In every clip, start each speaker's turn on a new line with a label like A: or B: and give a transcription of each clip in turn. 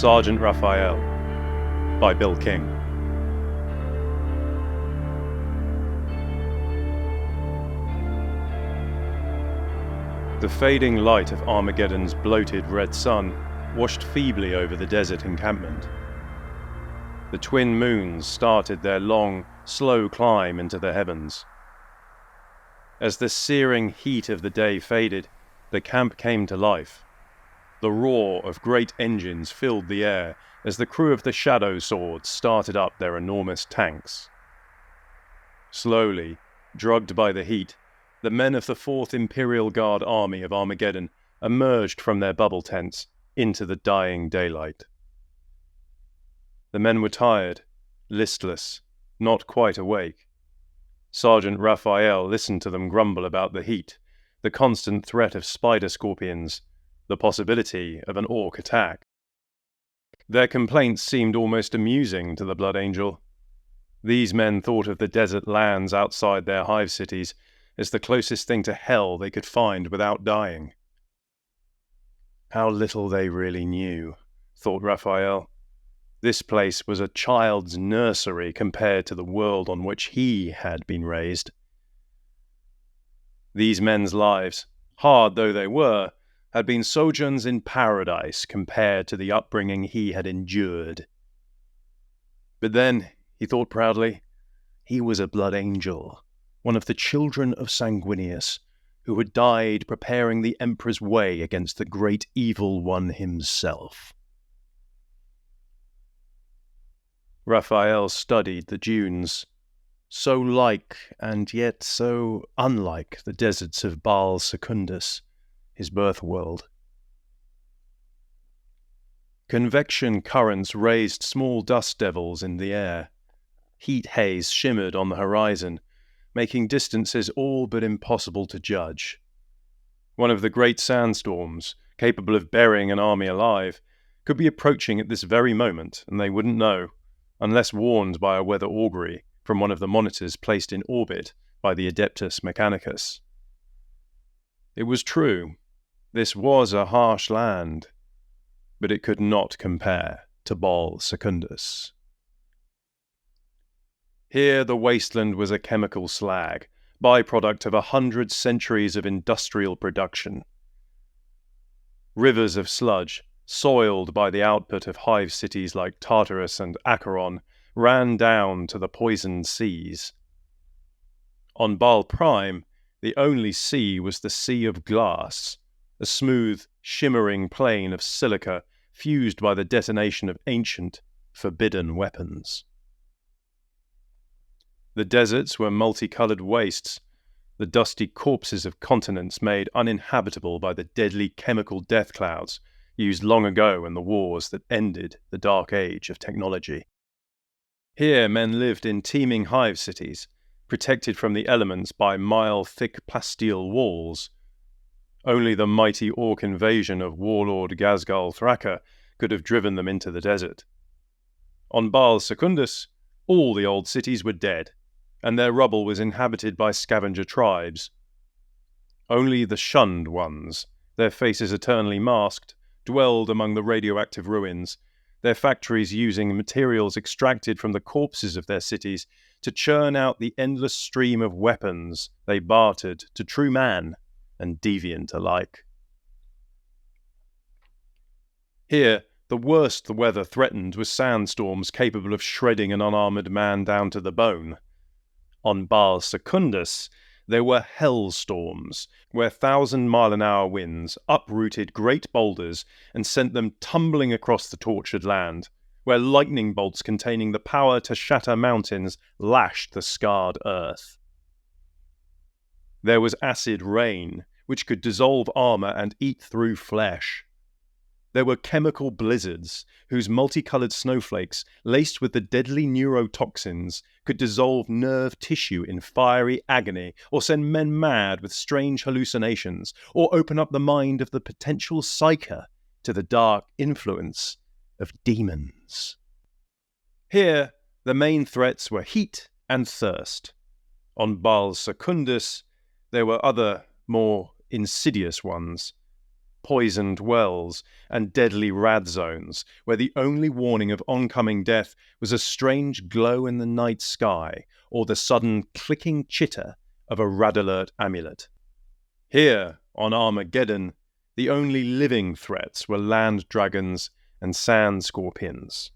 A: Sergeant Raphael by Bill King. The fading light of Armageddon's bloated red sun washed feebly over the desert encampment. The twin moons started their long, slow climb into the heavens. As the searing heat of the day faded, the camp came to life. The roar of great engines filled the air as the crew of the Shadow Swords started up their enormous tanks. Slowly, drugged by the heat, the men of the 4th Imperial Guard Army of Armageddon emerged from their bubble tents into the dying daylight. The men were tired, listless, not quite awake. Sergeant Raphael listened to them grumble about the heat, the constant threat of spider scorpions, the possibility of an orc attack. Their complaints seemed almost amusing to the Blood Angel. These men thought of the desert lands outside their hive cities as the closest thing to hell they could find without dying. How little they really knew, thought Raphael. This place was a child's nursery compared to the world on which he had been raised. These men's lives, hard though they were, had been sojourns in paradise compared to the upbringing he had endured. But then, he thought proudly, he was a Blood Angel, one of the children of Sanguinius, who had died preparing the Emperor's way against the great evil one himself. Raphael studied the dunes, so like and yet so unlike the deserts of Baal Secundus, his birth world. Convection currents raised small dust devils in the air. Heat haze shimmered on the horizon, making distances all but impossible to judge. One of the great sandstorms, capable of burying an army alive, could be approaching at this very moment, and they wouldn't know, unless warned by a weather augury from one of the monitors placed in orbit by the Adeptus Mechanicus. It was true. This was a harsh land, but it could not compare to Baal Secundus. Here the wasteland was a chemical slag, byproduct of 100 centuries of industrial production. Rivers of sludge, soiled by the output of hive cities like Tartarus and Acheron, ran down to the poisoned seas. On Baal Prime, the only sea was the Sea of Glass, a smooth, shimmering plain of silica fused by the detonation of ancient, forbidden weapons. The deserts were multicolored wastes, the dusty corpses of continents made uninhabitable by the deadly chemical death clouds used long ago in the wars that ended the dark age of technology. Here men lived in teeming hive cities, protected from the elements by mile-thick plasteel walls. Only the mighty orc invasion of warlord Ghazghal Thraka could have driven them into the desert. On Baal Secundus, all the old cities were dead, and their rubble was inhabited by scavenger tribes. Only the shunned ones, their faces eternally masked, dwelled among the radioactive ruins, their factories using materials extracted from the corpses of their cities to churn out the endless stream of weapons they bartered to true man and deviant alike. Here, the worst the weather threatened was sandstorms capable of shredding an unarmoured man down to the bone. On Baal Secundus, there were hellstorms, where 1,000-mile-an-hour winds uprooted great boulders and sent them tumbling across the tortured land, where lightning bolts containing the power to shatter mountains lashed the scarred earth. There was acid rain, which could dissolve armor and eat through flesh. There were chemical blizzards, whose multicolored snowflakes, laced with the deadly neurotoxins, could dissolve nerve tissue in fiery agony, or send men mad with strange hallucinations, or open up the mind of the potential psyker to the dark influence of demons. Here, the main threats were heat and thirst. On Baal Secundus, there were other, more insidious ones. poisoned wells, and deadly rad zones, where the only warning of oncoming death was a strange glow in the night sky or the sudden clicking chitter of a rad alert amulet. Here, on Armageddon, the only living threats were land dragons and sand scorpions.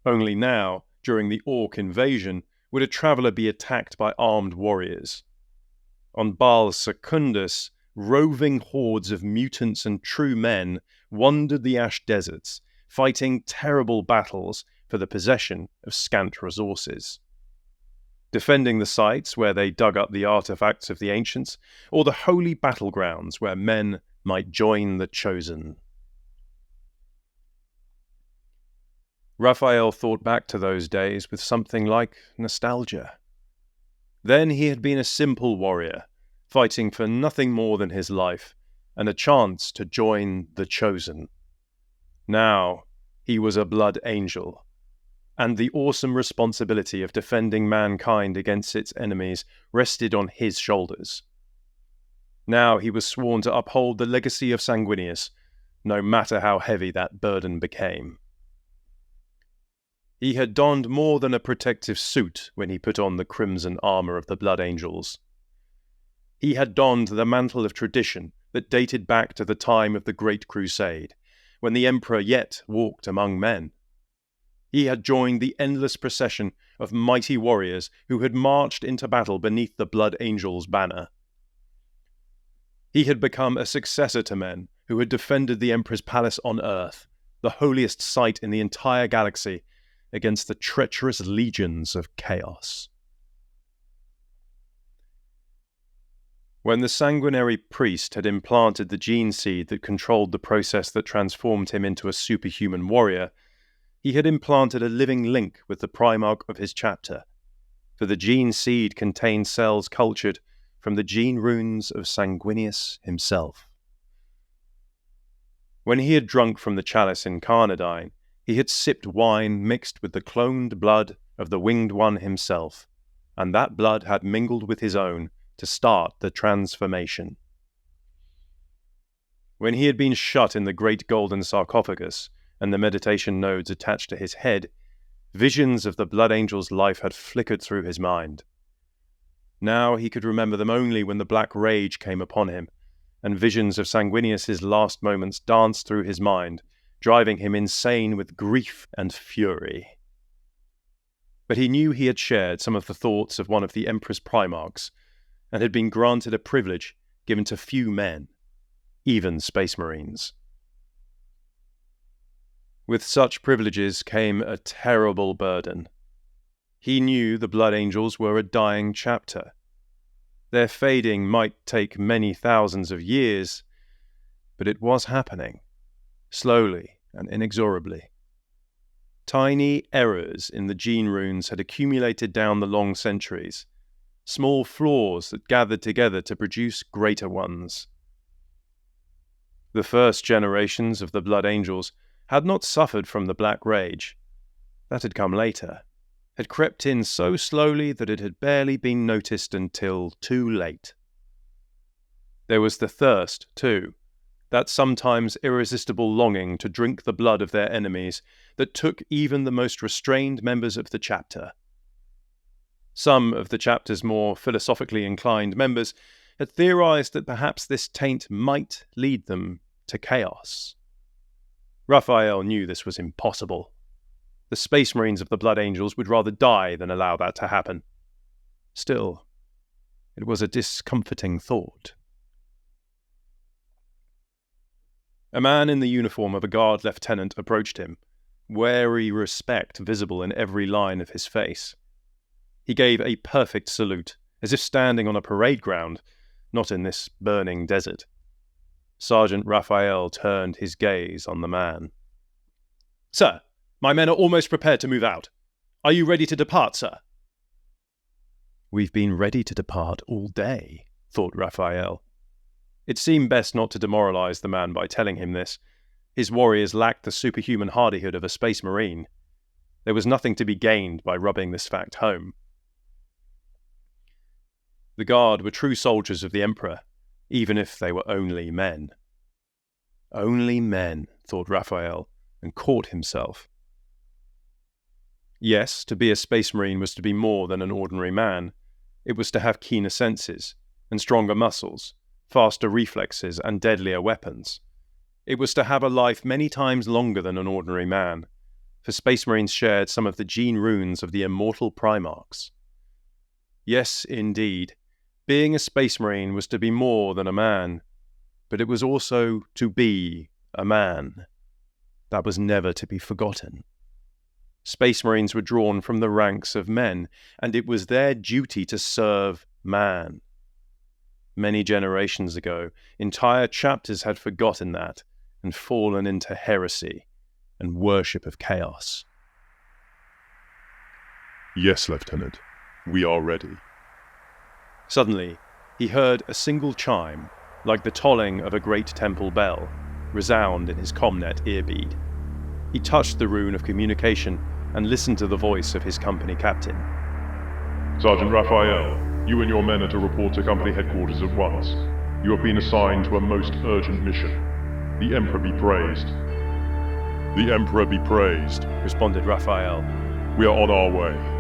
A: Only now, during the Orc invasion, would a traveller be attacked by armed warriors. On Baal Secundus, roving hordes of mutants and true men wandered the ash deserts, fighting terrible battles for the possession of scant resources. Defending the sites where they dug up the artifacts of the ancients, or the holy battlegrounds where men might join the chosen. Raphael thought back to those days with something like nostalgia. Then he had been a simple warrior, fighting for nothing more than his life and a chance to join the chosen. Now he was a blood angel, and the awesome responsibility of defending mankind against its enemies rested on his shoulders. Now he was sworn to uphold the legacy of Sanguinius, no matter how heavy that burden became. He had donned more than a protective suit when he put on the crimson armour of the Blood Angels. He had donned the mantle of tradition that dated back to the time of the Great Crusade, when the Emperor yet walked among men. He had joined the endless procession of mighty warriors who had marched into battle beneath the Blood Angels' banner. He had become a successor to men who had defended the Emperor's palace on Earth, the holiest site in the entire galaxy, against the treacherous legions of chaos. When the sanguinary priest had implanted the gene seed that controlled the process that transformed him into a superhuman warrior, he had implanted a living link with the Primarch of his chapter, for the gene seed contained cells cultured from the gene runes of Sanguinius himself. When he had drunk from the chalice in Carnadine, he had sipped wine mixed with the cloned blood of the Winged One himself, and that blood had mingled with his own to start the transformation. When he had been shut in the great golden sarcophagus, and the meditation nodes attached to his head, visions of the Blood Angel's life had flickered through his mind. Now he could remember them only when the black rage came upon him, and visions of Sanguinius's last moments danced through his mind, driving him insane with grief and fury. But he knew he had shared some of the thoughts of one of the Emperor's Primarchs, and had been granted a privilege given to few men, even Space Marines. With such privileges came a terrible burden. He knew the Blood Angels were a dying chapter. Their fading might take many thousands of years, but it was happening, slowly and inexorably. Tiny errors in the gene runes had accumulated down the long centuries, small flaws that gathered together to produce greater ones. The first generations of the Blood Angels had not suffered from the Black Rage. That had come later, had crept in so slowly that it had barely been noticed until too late. There was the thirst, too, that sometimes irresistible longing to drink the blood of their enemies that took even the most restrained members of the chapter. Some of the chapter's more philosophically inclined members had theorized that perhaps this taint might lead them to chaos. Raphael knew this was impossible. The Space Marines of the Blood Angels would rather die than allow that to happen. Still, it was a discomforting thought. A man in the uniform of a guard lieutenant approached him, wary respect visible in every line of his face. He gave a perfect salute, as if standing on a parade ground, not in this burning desert. Sergeant Raphael turned his gaze on the man. "Sir, my men are almost prepared to move out. Are you ready to depart, sir?" "We've been ready to depart all day," thought Raphael. It seemed best not to demoralize the man by telling him this. His warriors lacked the superhuman hardihood of a Space Marine. There was nothing to be gained by rubbing this fact home. The Guard were true soldiers of the Emperor, even if they were only men. Only men, thought Raphael, and caught himself. Yes, to be a Space Marine was to be more than an ordinary man. It was to have keener senses, and stronger muscles, faster reflexes, and deadlier weapons. It was to have a life many times longer than an ordinary man, for Space Marines shared some of the gene runes of the immortal Primarchs. Yes, indeed, being a Space Marine was to be more than a man, but it was also to be a man. That was never to be forgotten. Space Marines were drawn from the ranks of men, and it was their duty to serve man. Many generations ago, entire chapters had forgotten that and fallen into heresy and worship of chaos.
B: Yes, Lieutenant. We are ready.
A: Suddenly, he heard a single chime, like the tolling of a great temple bell, resound in his comnet earbead. He touched the rune of communication and listened to the voice of his company captain.
B: Sergeant Raphael, you and your men are to report to company headquarters at once. You have been assigned to a most urgent mission. The Emperor be praised. The Emperor be praised,
A: responded Raphael.
B: We are on our way.